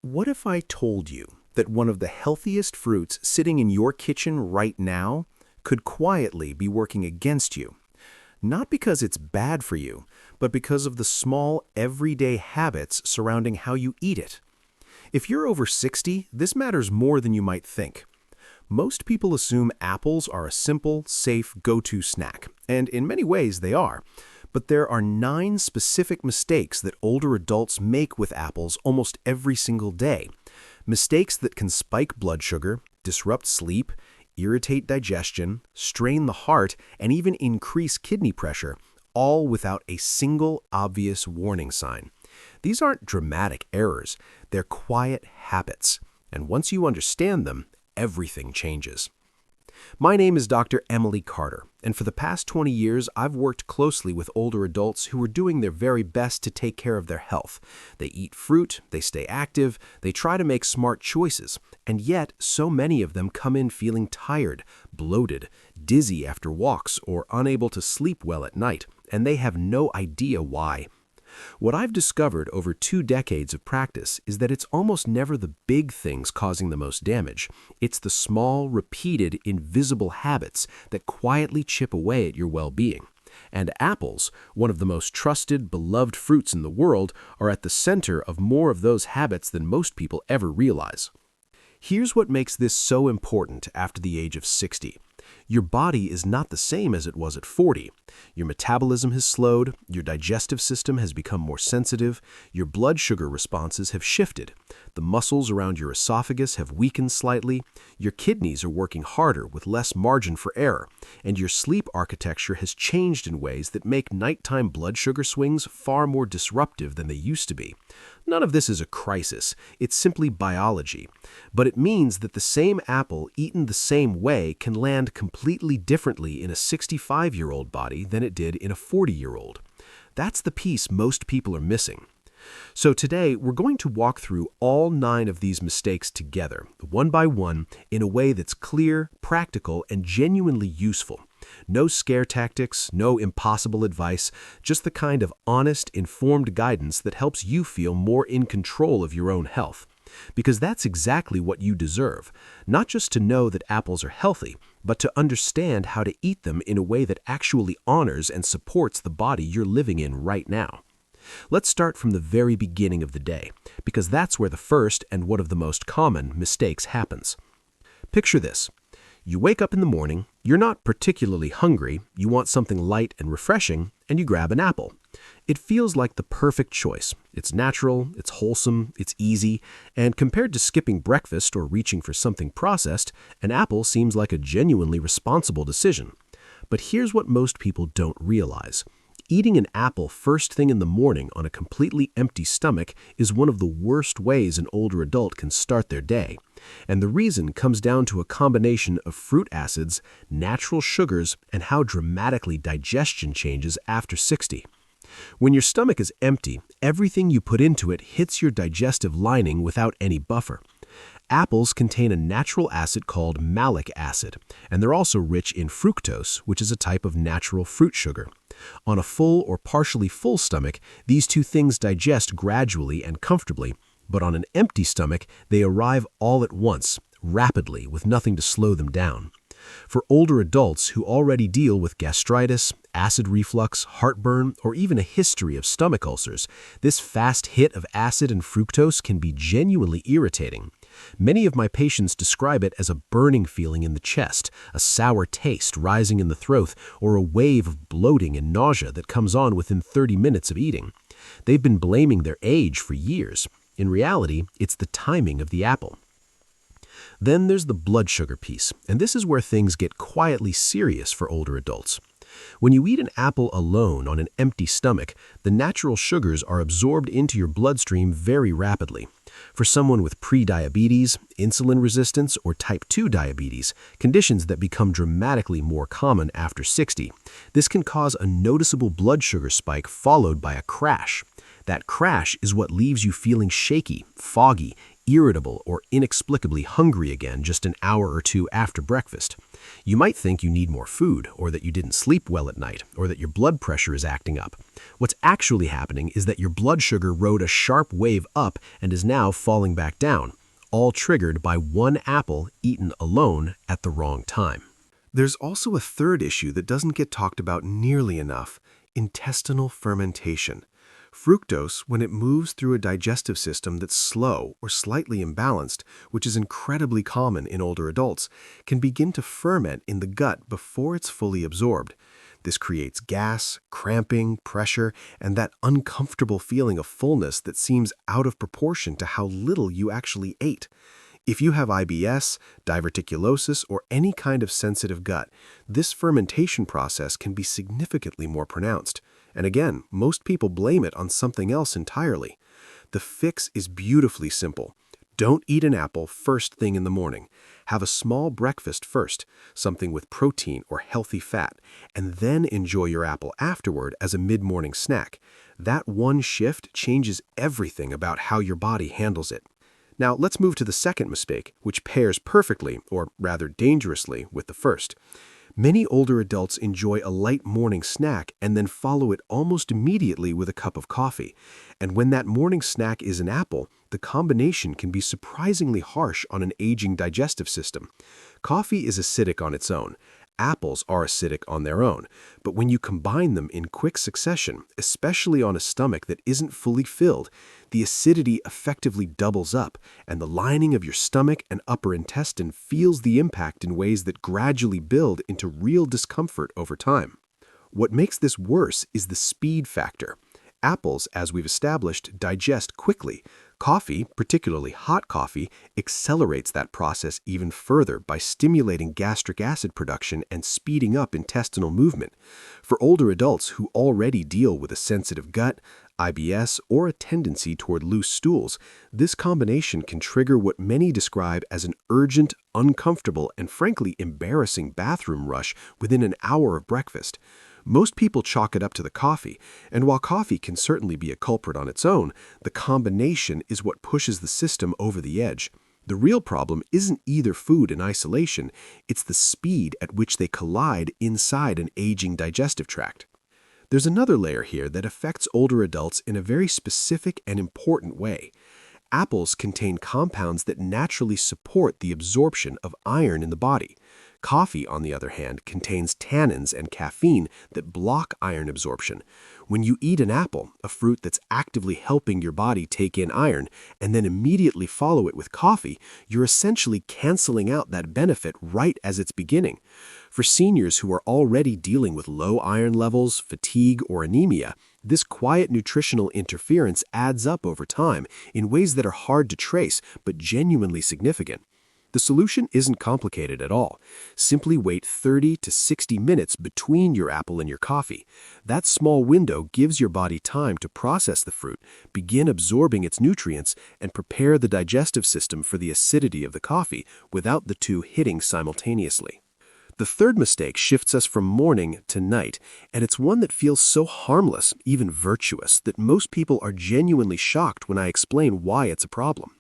What if I told you that one of the healthiest fruits sitting in your kitchen right now could quietly be working against you? Not because it's bad for you, but because of the small, everyday habits surrounding how you eat it. If you're over 60, this matters more than you might think. Most people assume apples are a simple, safe go-to snack, and in many ways they are. But there are 9 specific mistakes that older adults make with apples almost every single day. Mistakes that can spike blood sugar, disrupt sleep, irritate digestion, strain the heart, and even increase kidney pressure, all without a single obvious warning sign. These aren't dramatic errors, they're quiet habits. And once you understand them, everything changes. My name is Dr. Emily Carter, and for the past 20 years, I've worked closely with older adults who are doing their very best to take care of their health. They eat fruit, they stay active, they try to make smart choices, and yet so many of them come in feeling tired, bloated, dizzy after walks, or unable to sleep well at night, and they have no idea why. What I've discovered over 2 decades of practice is that it's almost never the big things causing the most damage. It's the small, repeated, invisible habits that quietly chip away at your well-being. And apples, one of the most trusted, beloved fruits in the world, are at the center of more of those habits than most people ever realize. Here's what makes this so important after the age of 60. Your body is not the same as it was at 40. Your metabolism has slowed, your digestive system has become more sensitive, your blood sugar responses have shifted, the muscles around your esophagus have weakened slightly, your kidneys are working harder with less margin for error, and your sleep architecture has changed in ways that make nighttime blood sugar swings far more disruptive than they used to be. None of this is a crisis, it's simply biology. But it means that the same apple eaten the same way can land completely differently in a 65-year-old body than it did in a 40-year-old. That's the piece most people are missing. So today, we're going to walk through all 9 of these mistakes together, one by one, in a way that's clear, practical, and genuinely useful. No scare tactics, no impossible advice, just the kind of honest, informed guidance that helps you feel more in control of your own health. Because that's exactly what you deserve, not just to know that apples are healthy, but to understand how to eat them in a way that actually honors and supports the body you're living in right now. Let's start from the very beginning of the day, because that's where the first and one of the most common mistakes happens. Picture this. You wake up in the morning, you're not particularly hungry, you want something light and refreshing, and you grab an apple. It feels like the perfect choice. It's natural, it's wholesome, it's easy, and compared to skipping breakfast or reaching for something processed, an apple seems like a genuinely responsible decision. But here's what most people don't realize. Eating an apple first thing in the morning on a completely empty stomach is one of the worst ways an older adult can start their day. And the reason comes down to a combination of fruit acids, natural sugars, and how dramatically digestion changes after 60. When your stomach is empty, everything you put into it hits your digestive lining without any buffer. Apples contain a natural acid called malic acid, and they're also rich in fructose, which is a type of natural fruit sugar. On a full or partially full stomach, these two things digest gradually and comfortably, but on an empty stomach, they arrive all at once, rapidly, with nothing to slow them down. For older adults who already deal with gastritis, acid reflux, heartburn, or even a history of stomach ulcers, this fast hit of acid and fructose can be genuinely irritating. Many of my patients describe it as a burning feeling in the chest, a sour taste rising in the throat, or a wave of bloating and nausea that comes on within 30 minutes of eating. They've been blaming their age for years. In reality, it's the timing of the apple. Then there's the blood sugar piece, and this is where things get quietly serious for older adults. When you eat an apple alone on an empty stomach, the natural sugars are absorbed into your bloodstream very rapidly. For someone with pre-diabetes, insulin resistance, or type 2 diabetes, conditions that become dramatically more common after 60, this can cause a noticeable blood sugar spike followed by a crash. That crash is what leaves you feeling shaky, foggy, irritable or inexplicably hungry again just an hour or two after breakfast. You might think you need more food, or that you didn't sleep well at night, or that your blood pressure is acting up. What's actually happening is that your blood sugar rode a sharp wave up and is now falling back down, all triggered by one apple eaten alone at the wrong time. There's also a third issue that doesn't get talked about nearly enough: intestinal fermentation. Fructose, when it moves through a digestive system that's slow or slightly imbalanced, which is incredibly common in older adults, can begin to ferment in the gut before it's fully absorbed. This creates gas, cramping, pressure, and that uncomfortable feeling of fullness that seems out of proportion to how little you actually ate. If you have IBS, diverticulosis, or any kind of sensitive gut, this fermentation process can be significantly more pronounced. And again, most people blame it on something else entirely. The fix is beautifully simple. Don't eat an apple first thing in the morning. Have a small breakfast first, something with protein or healthy fat, and then enjoy your apple afterward as a mid-morning snack. That one shift changes everything about how your body handles it. Now, let's move to the second mistake, which pairs perfectly, or rather dangerously, with the first. Many older adults enjoy a light morning snack and then follow it almost immediately with a cup of coffee. And when that morning snack is an apple, the combination can be surprisingly harsh on an aging digestive system. Coffee is acidic on its own. Apples are acidic on their own, but when you combine them in quick succession, especially on a stomach that isn't fully filled, the acidity effectively doubles up, and the lining of your stomach and upper intestine feels the impact in ways that gradually build into real discomfort over time. What makes this worse is the speed factor. Apples, as we've established, digest quickly. Coffee, particularly hot coffee, accelerates that process even further by stimulating gastric acid production and speeding up intestinal movement. For older adults who already deal with a sensitive gut, IBS, or a tendency toward loose stools, this combination can trigger what many describe as an urgent, uncomfortable, and frankly embarrassing bathroom rush within an hour of breakfast. Most people chalk it up to the coffee, and while coffee can certainly be a culprit on its own, the combination is what pushes the system over the edge. The real problem isn't either food in isolation, it's the speed at which they collide inside an aging digestive tract. There's another layer here that affects older adults in a very specific and important way. Apples contain compounds that naturally support the absorption of iron in the body. Coffee, on the other hand, contains tannins and caffeine that block iron absorption. When you eat an apple, a fruit that's actively helping your body take in iron, and then immediately follow it with coffee, you're essentially canceling out that benefit right as it's beginning. For seniors who are already dealing with low iron levels, fatigue, or anemia, this quiet nutritional interference adds up over time in ways that are hard to trace but genuinely significant. The solution isn't complicated at all. Simply wait 30 to 60 minutes between your apple and your coffee. That small window gives your body time to process the fruit, begin absorbing its nutrients, and prepare the digestive system for the acidity of the coffee without the two hitting simultaneously. The third mistake shifts us from morning to night, and it's one that feels so harmless, even virtuous, that most people are genuinely shocked when I explain why it's a problem.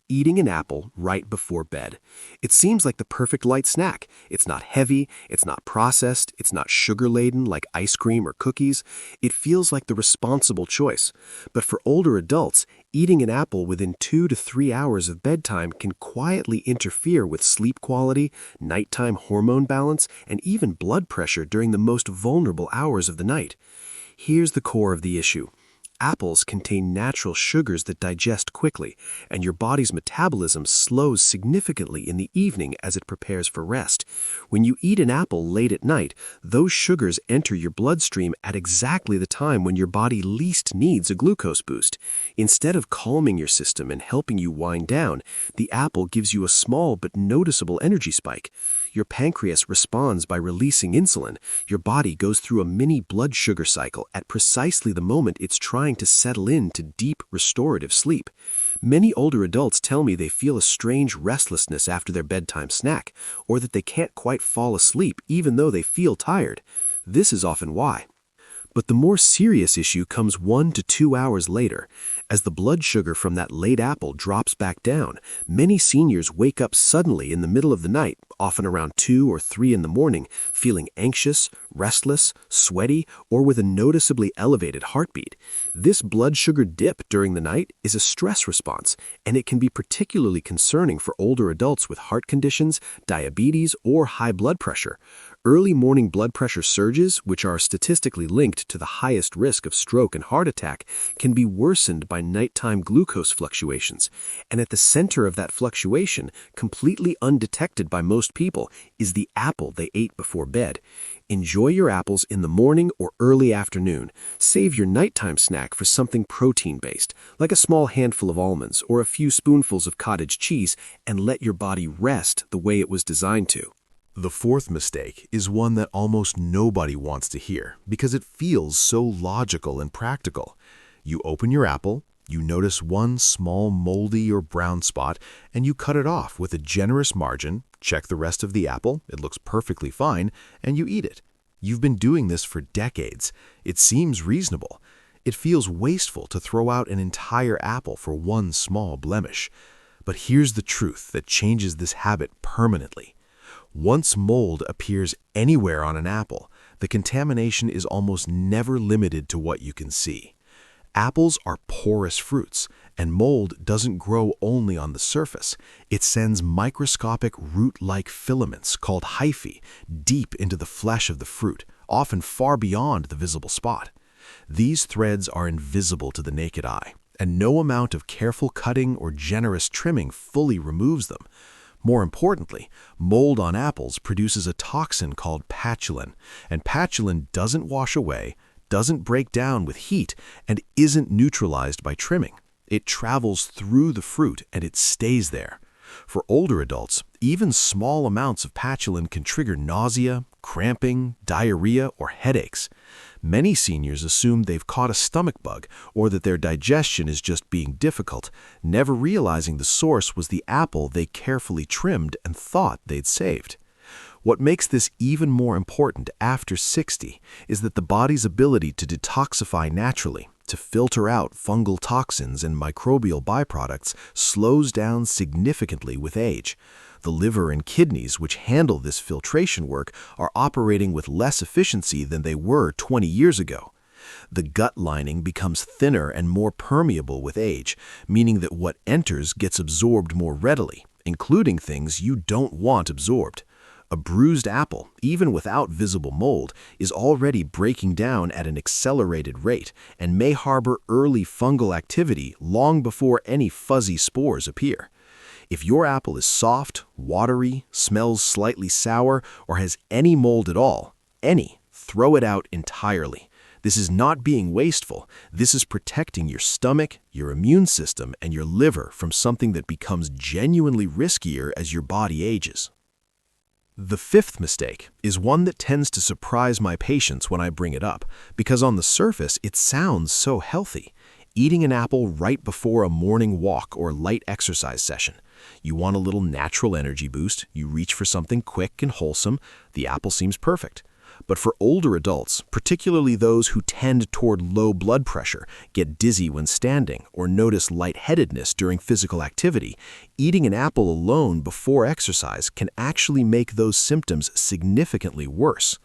Eating an apple right before bed. It seems like the perfect light snack. It's not heavy, it's not processed, it's not sugar-laden like ice cream or cookies. It feels like the responsible choice. But for older adults, eating an apple within 2 to 3 hours of bedtime can quietly interfere with sleep quality, nighttime hormone balance, and even blood pressure during the most vulnerable hours of the night. Here's the core of the issue. Apples contain natural sugars that digest quickly, and your body's metabolism slows significantly in the evening as it prepares for rest. When you eat an apple late at night, those sugars enter your bloodstream at exactly the time when your body least needs a glucose boost. Instead of calming your system and helping you wind down, the apple gives you a small but noticeable energy spike. Your pancreas responds by releasing insulin. Your body goes through a mini blood sugar cycle at precisely the moment it's trying to settle into deep, restorative sleep. Many older adults tell me they feel a strange restlessness after their bedtime snack, or that they can't quite fall asleep even though they feel tired. This is often why. But the more serious issue comes 1 to 2 hours later. As the blood sugar from that late apple drops back down, many seniors wake up suddenly in the middle of the night, often around 2 or 3 in the morning, feeling anxious, restless, sweaty, or with a noticeably elevated heartbeat. This blood sugar dip during the night is a stress response, and it can be particularly concerning for older adults with heart conditions, diabetes, or high blood pressure. Early morning blood pressure surges, which are statistically linked to the highest risk of stroke and heart attack, can be worsened by nighttime glucose fluctuations. And at the center of that fluctuation, completely undetected by most people, is the apple they ate before bed. Enjoy your apples in the morning or early afternoon. Save your nighttime snack for something protein-based, like a small handful of almonds or a few spoonfuls of cottage cheese, and let your body rest the way it was designed to. The fourth mistake is one that almost nobody wants to hear because it feels so logical and practical. You open your apple, you notice one small moldy or brown spot, and you cut it off with a generous margin, check the rest of the apple, it looks perfectly fine, and you eat it. You've been doing this for decades. It seems reasonable. It feels wasteful to throw out an entire apple for one small blemish. But here's the truth that changes this habit permanently. Once mold appears anywhere on an apple, the contamination is almost never limited to what you can see. Apples are porous fruits, and mold doesn't grow only on the surface. It sends microscopic root-like filaments called hyphae deep into the flesh of the fruit, often far beyond the visible spot. These threads are invisible to the naked eye, and no amount of careful cutting or generous trimming fully removes them. More importantly, mold on apples produces a toxin called patulin, and patulin doesn't wash away, doesn't break down with heat, and isn't neutralized by trimming. It travels through the fruit and it stays there. For older adults, even small amounts of patulin can trigger nausea, cramping, diarrhea, or headaches. Many seniors assume they've caught a stomach bug or that their digestion is just being difficult, never realizing the source was the apple they carefully trimmed and thought they'd saved. What makes this even more important after 60 is that the body's ability to detoxify naturally, to filter out fungal toxins and microbial byproducts, slows down significantly with age. The liver and kidneys, which handle this filtration work, are operating with less efficiency than they were 20 years ago. The gut lining becomes thinner and more permeable with age, meaning that what enters gets absorbed more readily, including things you don't want absorbed. A bruised apple, even without visible mold, is already breaking down at an accelerated rate and may harbor early fungal activity long before any fuzzy spores appear. If your apple is soft, watery, smells slightly sour, or has any mold at all, throw it out entirely. This is not being wasteful. This is protecting your stomach, your immune system, and your liver from something that becomes genuinely riskier as your body ages. The fifth mistake is one that tends to surprise my patients when I bring it up, because on the surface it sounds so healthy. Eating an apple right before a morning walk or light exercise session. You want a little natural energy boost, you reach for something quick and wholesome, the apple seems perfect. But for older adults, particularly those who tend toward low blood pressure, get dizzy when standing, or notice lightheadedness during physical activity, eating an apple alone before exercise can actually make those symptoms significantly worse.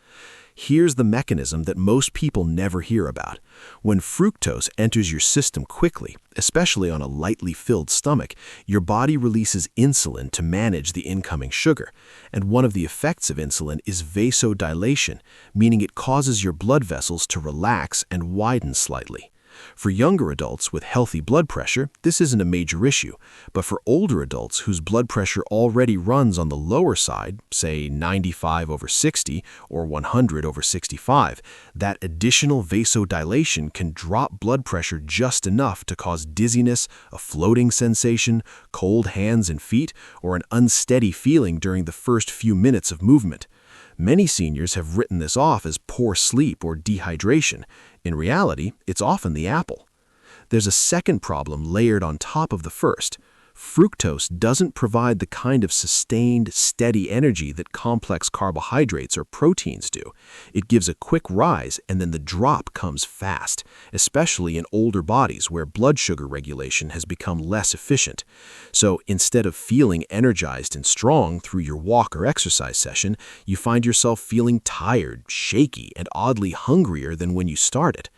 Here's the mechanism that most people never hear about. When fructose enters your system quickly, especially on a lightly filled stomach, your body releases insulin to manage the incoming sugar. And one of the effects of insulin is vasodilation, meaning it causes your blood vessels to relax and widen slightly. For younger adults with healthy blood pressure, this isn't a major issue, but for older adults whose blood pressure already runs on the lower side, say 95/60 or 100/65, that additional vasodilation can drop blood pressure just enough to cause dizziness, a floating sensation, cold hands and feet, or an unsteady feeling during the first few minutes of movement. Many seniors have written this off as poor sleep or dehydration. In reality, it's often the apple. There's a second problem layered on top of the first. Fructose doesn't provide the kind of sustained, steady energy that complex carbohydrates or proteins do. It gives a quick rise and then the drop comes fast, especially in older bodies where blood sugar regulation has become less efficient. So instead of feeling energized and strong through your walk or exercise session, you find yourself feeling tired, shaky, and oddly hungrier than when you started.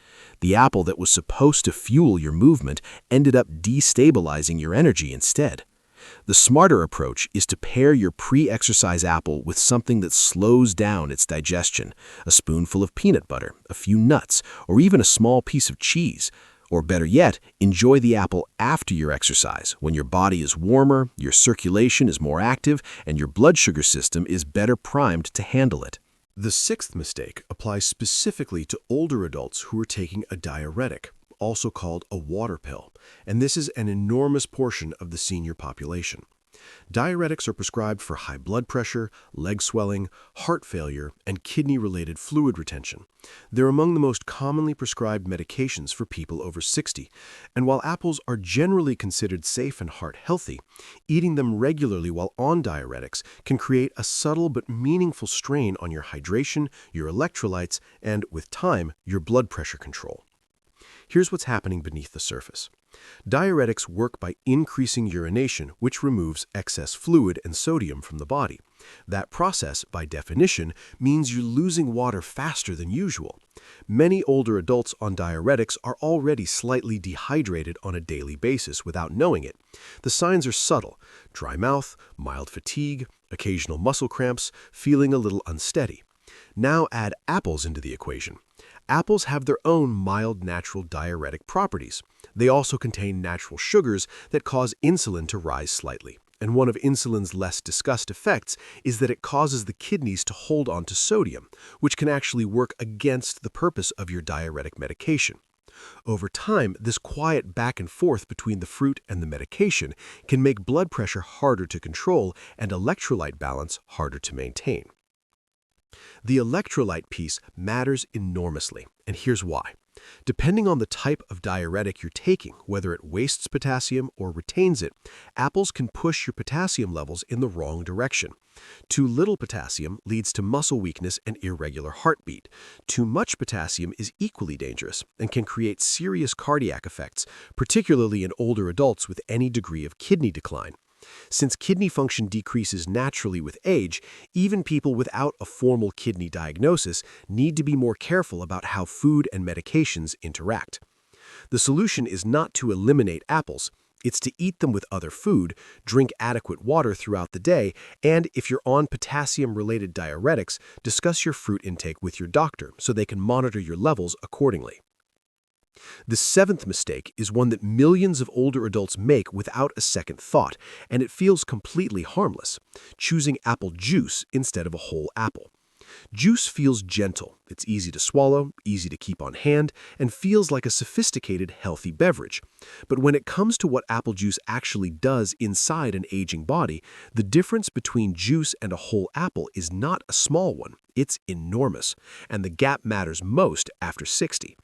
The apple that was supposed to fuel your movement ended up destabilizing your energy instead. The smarter approach is to pair your pre-exercise apple with something that slows down its digestion, a spoonful of peanut butter, a few nuts, or even a small piece of cheese. Or better yet, enjoy the apple after your exercise, when your body is warmer, your circulation is more active, and your blood sugar system is better primed to handle it. The sixth mistake applies specifically to older adults who are taking a diuretic, also called a water pill, and this is an enormous portion of the senior population. Diuretics are prescribed for high blood pressure, leg swelling, heart failure, and kidney-related fluid retention. They're among the most commonly prescribed medications for people over 60, and while apples are generally considered safe and heart-healthy, eating them regularly while on diuretics can create a subtle but meaningful strain on your hydration, your electrolytes, and, with time, your blood pressure control. Here's what's happening beneath the surface. Diuretics work by increasing urination, which removes excess fluid and sodium from the body. That process, by definition, means you're losing water faster than usual. Many older adults on diuretics are already slightly dehydrated on a daily basis without knowing it. The signs are subtle: dry mouth, mild fatigue, occasional muscle cramps, feeling a little unsteady. Now add apples into the equation. Apples have their own mild natural diuretic properties. They also contain natural sugars that cause insulin to rise slightly. And one of insulin's less discussed effects is that it causes the kidneys to hold on to sodium, which can actually work against the purpose of your diuretic medication. Over time, this quiet back and forth between the fruit and the medication can make blood pressure harder to control and electrolyte balance harder to maintain. The electrolyte piece matters enormously, and here's why. Depending on the type of diuretic you're taking, whether it wastes potassium or retains it, apples can push your potassium levels in the wrong direction. Too little potassium leads to muscle weakness and irregular heartbeat. Too much potassium is equally dangerous and can create serious cardiac effects, particularly in older adults with any degree of kidney decline. Since kidney function decreases naturally with age, even people without a formal kidney diagnosis need to be more careful about how food and medications interact. The solution is not to eliminate apples. It's to eat them with other food, drink adequate water throughout the day, and if you're on potassium-related diuretics, discuss your fruit intake with your doctor so they can monitor your levels accordingly. The seventh mistake is one that millions of older adults make without a second thought, and it feels completely harmless: choosing apple juice instead of a whole apple. Juice feels gentle, it's easy to swallow, easy to keep on hand, and feels like a sophisticated, healthy beverage. But when it comes to what apple juice actually does inside an aging body, the difference between juice and a whole apple is not a small one, it's enormous, and the gap matters most after 60.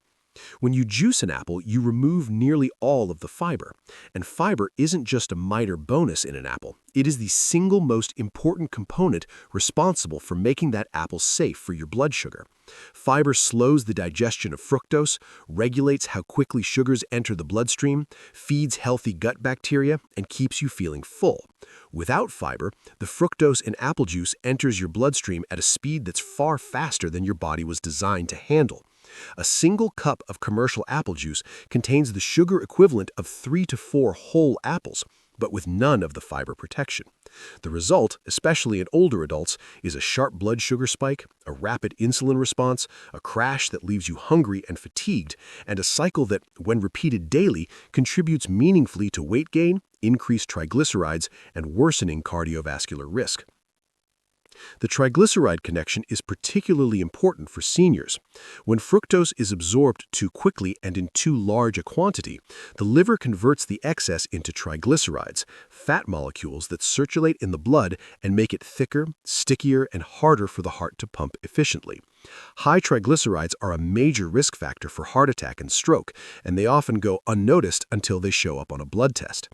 When you juice an apple, you remove nearly all of the fiber. And fiber isn't just a minor bonus in an apple. It is the single most important component responsible for making that apple safe for your blood sugar. Fiber slows the digestion of fructose, regulates how quickly sugars enter the bloodstream, feeds healthy gut bacteria, and keeps you feeling full. Without fiber, the fructose in apple juice enters your bloodstream at a speed that's far faster than your body was designed to handle. A single cup of commercial apple juice contains the sugar equivalent of 3 to 4 whole apples, but with none of the fiber protection. The result, especially in older adults, is a sharp blood sugar spike, a rapid insulin response, a crash that leaves you hungry and fatigued, and a cycle that, when repeated daily, contributes meaningfully to weight gain, increased triglycerides, and worsening cardiovascular risk. The triglyceride connection is particularly important for seniors. When fructose is absorbed too quickly and in too large a quantity, the liver converts the excess into triglycerides, fat molecules that circulate in the blood and make it thicker, stickier, and harder for the heart to pump efficiently. High triglycerides are a major risk factor for heart attack and stroke, and they often go unnoticed until they show up on a blood test.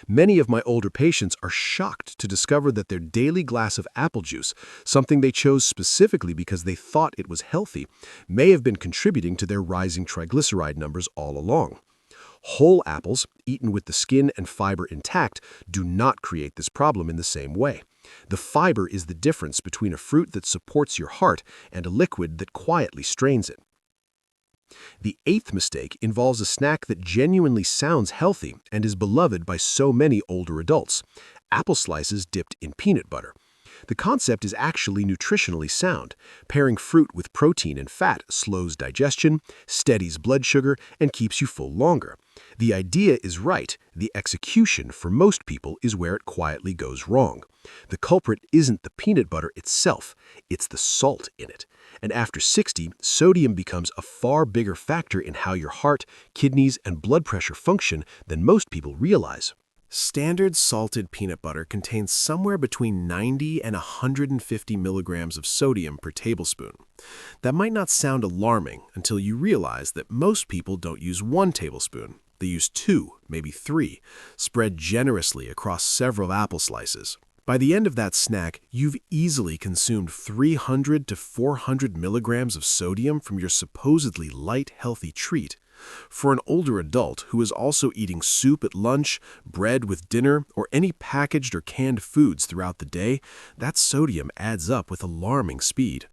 Many of my older patients are shocked to discover that their daily glass of apple juice, something they chose specifically because they thought it was healthy, may have been contributing to their rising triglyceride numbers all along. Whole apples, eaten with the skin and fiber intact, do not create this problem in the same way. The fiber is the difference between a fruit that supports your heart and a liquid that quietly strains it. The eighth mistake involves a snack that genuinely sounds healthy and is beloved by so many older adults: apple slices dipped in peanut butter. The concept is actually nutritionally sound. Pairing fruit with protein and fat slows digestion, steadies blood sugar, and keeps you full longer. The idea is right. The execution, for most people, is where it quietly goes wrong. The culprit isn't the peanut butter itself, it's the salt in it. And after 60, sodium becomes a far bigger factor in how your heart, kidneys, and blood pressure function than most people realize. Standard salted peanut butter contains somewhere between 90 and 150 milligrams of sodium per tablespoon. That might not sound alarming until you realize that most people don't use 1 tablespoon. They use 2, maybe 3, spread generously across several apple slices. By the end of that snack, you've easily consumed 300 to 400 milligrams of sodium from your supposedly light, healthy treat. For an older adult who is also eating soup at lunch, bread with dinner, or any packaged or canned foods throughout the day, that sodium adds up with alarming speed.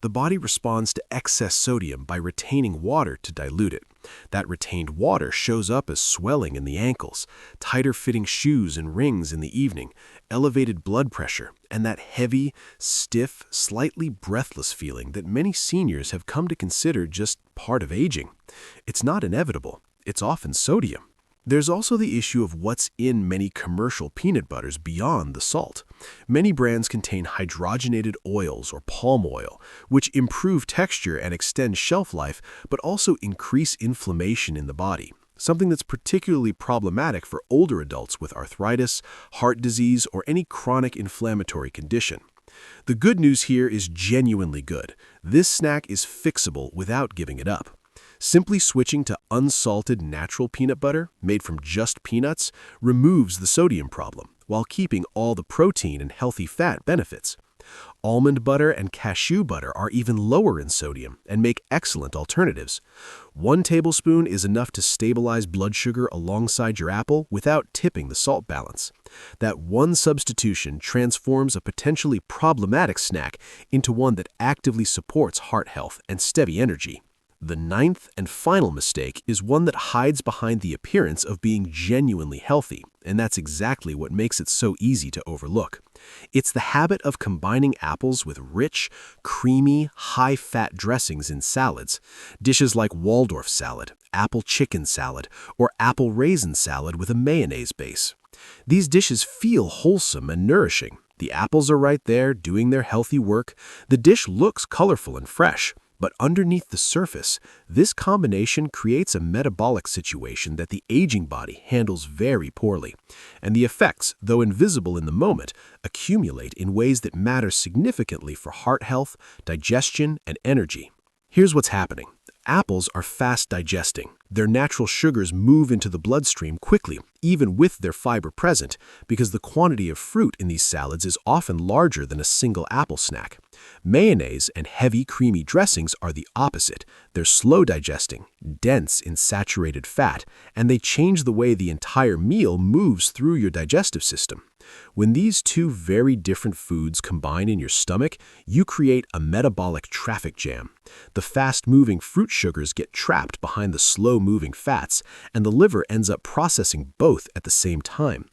The body responds to excess sodium by retaining water to dilute it. That retained water shows up as swelling in the ankles, tighter-fitting shoes and rings in the evening, elevated blood pressure, and that heavy, stiff, slightly breathless feeling that many seniors have come to consider just part of aging. It's not inevitable. It's often sodium. There's also the issue of what's in many commercial peanut butters beyond the salt. Many brands contain hydrogenated oils or palm oil, which improve texture and extend shelf life, but also increase inflammation in the body, something that's particularly problematic for older adults with arthritis, heart disease, or any chronic inflammatory condition. The good news here is genuinely good. This snack is fixable without giving it up. Simply switching to unsalted natural peanut butter, made from just peanuts, removes the sodium problem, while keeping all the protein and healthy fat benefits. Almond butter and cashew butter are even lower in sodium and make excellent alternatives. 1 tablespoon is enough to stabilize blood sugar alongside your apple without tipping the salt balance. That one substitution transforms a potentially problematic snack into one that actively supports heart health and steady energy. The 9th and final mistake is one that hides behind the appearance of being genuinely healthy, and that's exactly what makes it so easy to overlook. It's the habit of combining apples with rich, creamy, high-fat dressings in salads. Dishes like Waldorf salad, apple chicken salad, or apple raisin salad with a mayonnaise base. These dishes feel wholesome and nourishing. The apples are right there doing their healthy work. The dish looks colorful and fresh. But underneath the surface, this combination creates a metabolic situation that the aging body handles very poorly. And the effects, though invisible in the moment, accumulate in ways that matter significantly for heart health, digestion, and energy. Here's what's happening. Apples are fast digesting. Their natural sugars move into the bloodstream quickly, even with their fiber present, because the quantity of fruit in these salads is often larger than a single apple snack. Mayonnaise and heavy, creamy dressings are the opposite. They're slow digesting, dense in saturated fat, and they change the way the entire meal moves through your digestive system. When these two very different foods combine in your stomach, you create a metabolic traffic jam. The fast-moving fruit sugars get trapped behind the slow-moving fats, and the liver ends up processing both at the same time.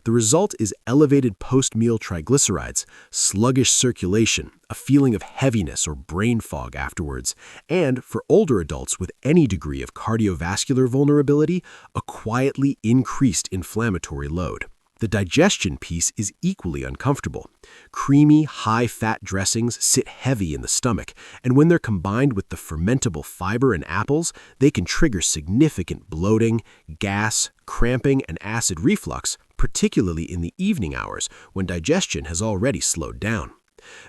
The result is elevated post-meal triglycerides, sluggish circulation, a feeling of heaviness or brain fog afterwards, and, for older adults with any degree of cardiovascular vulnerability, a quietly increased inflammatory load. The digestion piece is equally uncomfortable. Creamy, high-fat dressings sit heavy in the stomach, and when they're combined with the fermentable fiber in apples, they can trigger significant bloating, gas, cramping, and acid reflux, particularly in the evening hours when digestion has already slowed down.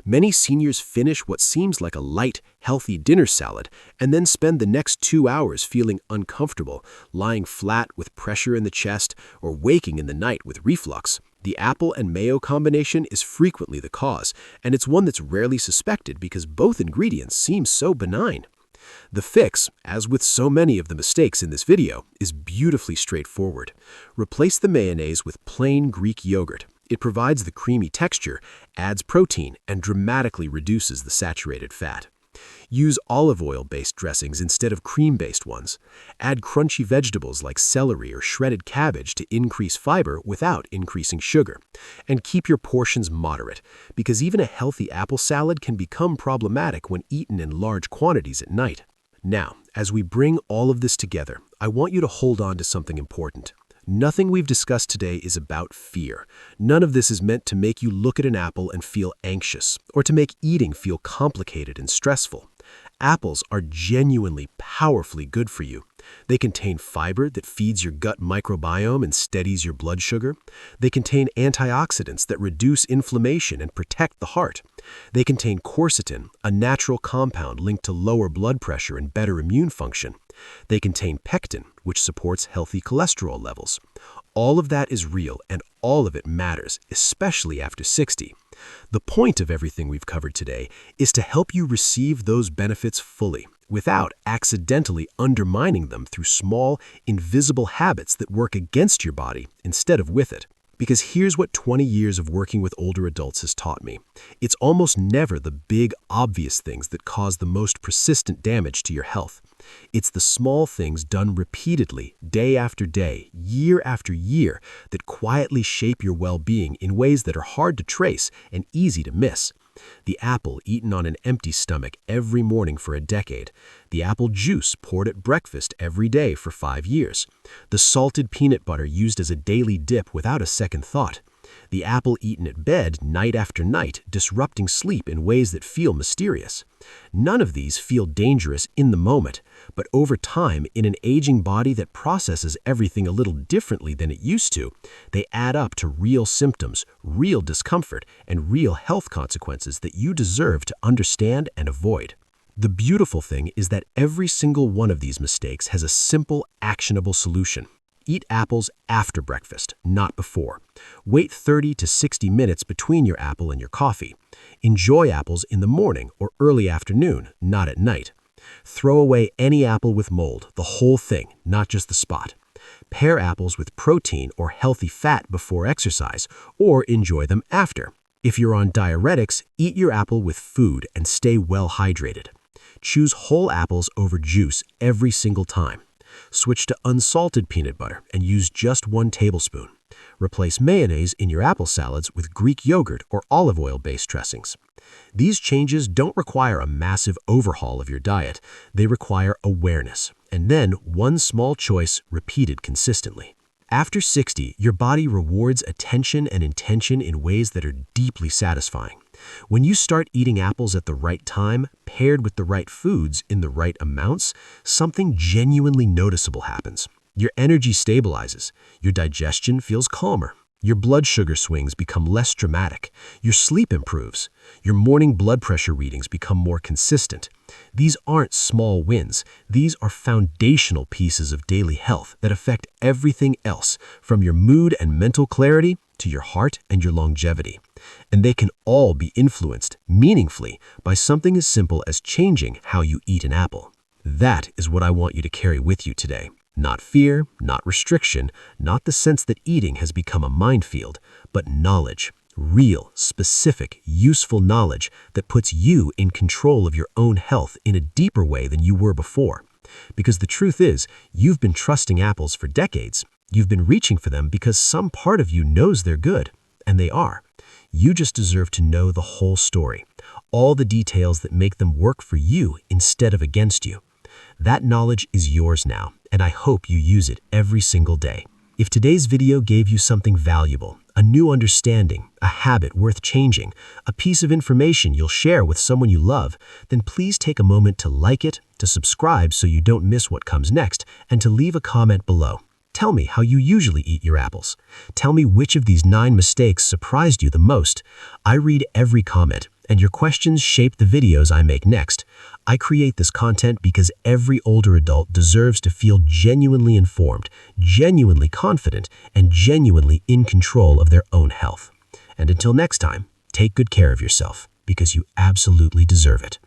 Many seniors finish what seems like a light, healthy dinner salad and then spend the next 2 hours feeling uncomfortable, lying flat with pressure in the chest, or waking in the night with reflux. The apple and mayo combination is frequently the cause, and it's one that's rarely suspected because both ingredients seem so benign. The fix, as with so many of the mistakes in this video, is beautifully straightforward. Replace the mayonnaise with plain Greek yogurt. It provides the creamy texture, adds protein, and dramatically reduces the saturated fat. Use olive oil-based dressings instead of cream-based ones. Add crunchy vegetables like celery or shredded cabbage to increase fiber without increasing sugar. And keep your portions moderate, because even a healthy apple salad can become problematic when eaten in large quantities at night. Now, as we bring all of this together, I want you to hold on to something important. Nothing we've discussed today is about fear. None of this is meant to make you look at an apple and feel anxious, or to make eating feel complicated and stressful. Apples are genuinely powerfully good for you. They contain fiber that feeds your gut microbiome and steadies your blood sugar. They contain antioxidants that reduce inflammation and protect the heart. They contain quercetin, a natural compound linked to lower blood pressure and better immune function. They contain pectin, which supports healthy cholesterol levels. All of that is real, and all of it matters, especially after 60. The point of everything we've covered today is to help you receive those benefits fully, without accidentally undermining them through small, invisible habits that work against your body instead of with it. Because here's what 20 years of working with older adults has taught me. It's almost never the big, obvious things that cause the most persistent damage to your health. It's the small things done repeatedly, day after day, year after year, that quietly shape your well-being in ways that are hard to trace and easy to miss. The apple eaten on an empty stomach every morning for a decade. The apple juice poured at breakfast every day for 5 years. The salted peanut butter used as a daily dip without a second thought. The apple eaten at bed night after night, disrupting sleep in ways that feel mysterious. None of these feel dangerous in the moment, but over time, in an aging body that processes everything a little differently than it used to, they add up to real symptoms, real discomfort, and real health consequences that you deserve to understand and avoid. The beautiful thing is that every single one of these mistakes has a simple, actionable solution. Eat apples after breakfast, not before. Wait 30 to 60 minutes between your apple and your coffee. Enjoy apples in the morning or early afternoon, not at night. Throw away any apple with mold, the whole thing, not just the spot. Pair apples with protein or healthy fat before exercise, or enjoy them after. If you're on diuretics, eat your apple with food and stay well hydrated. Choose whole apples over juice every single time. Switch to unsalted peanut butter and use just 1 tablespoon. Replace mayonnaise in your apple salads with Greek yogurt or olive oil-based dressings. These changes don't require a massive overhaul of your diet. They require awareness, and then one small choice repeated consistently. After 60, your body rewards attention and intention in ways that are deeply satisfying. When you start eating apples at the right time, paired with the right foods in the right amounts, something genuinely noticeable happens. Your energy stabilizes, your digestion feels calmer, your blood sugar swings become less dramatic, your sleep improves, your morning blood pressure readings become more consistent. These aren't small wins. These are foundational pieces of daily health that affect everything else, from your mood and mental clarity to your heart and your longevity. And they can all be influenced meaningfully by something as simple as changing how you eat an apple. That is what I want you to carry with you today. Not fear, not restriction, not the sense that eating has become a minefield, but knowledge. Real, specific, useful knowledge that puts you in control of your own health in a deeper way than you were before. Because the truth is, you've been trusting apples for decades. You've been reaching for them because some part of you knows they're good, and they are. You just deserve to know the whole story, all the details that make them work for you instead of against you. That knowledge is yours now, and I hope you use it every single day. If today's video gave you something valuable, a new understanding, a habit worth changing, a piece of information you'll share with someone you love, then please take a moment to like it, to subscribe so you don't miss what comes next, and to leave a comment below. Tell me how you usually eat your apples. Tell me which of these 9 mistakes surprised you the most. I read every comment, and your questions shape the videos I make next. I create this content because every older adult deserves to feel genuinely informed, genuinely confident, and genuinely in control of their own health. And until next time, take good care of yourself because you absolutely deserve it.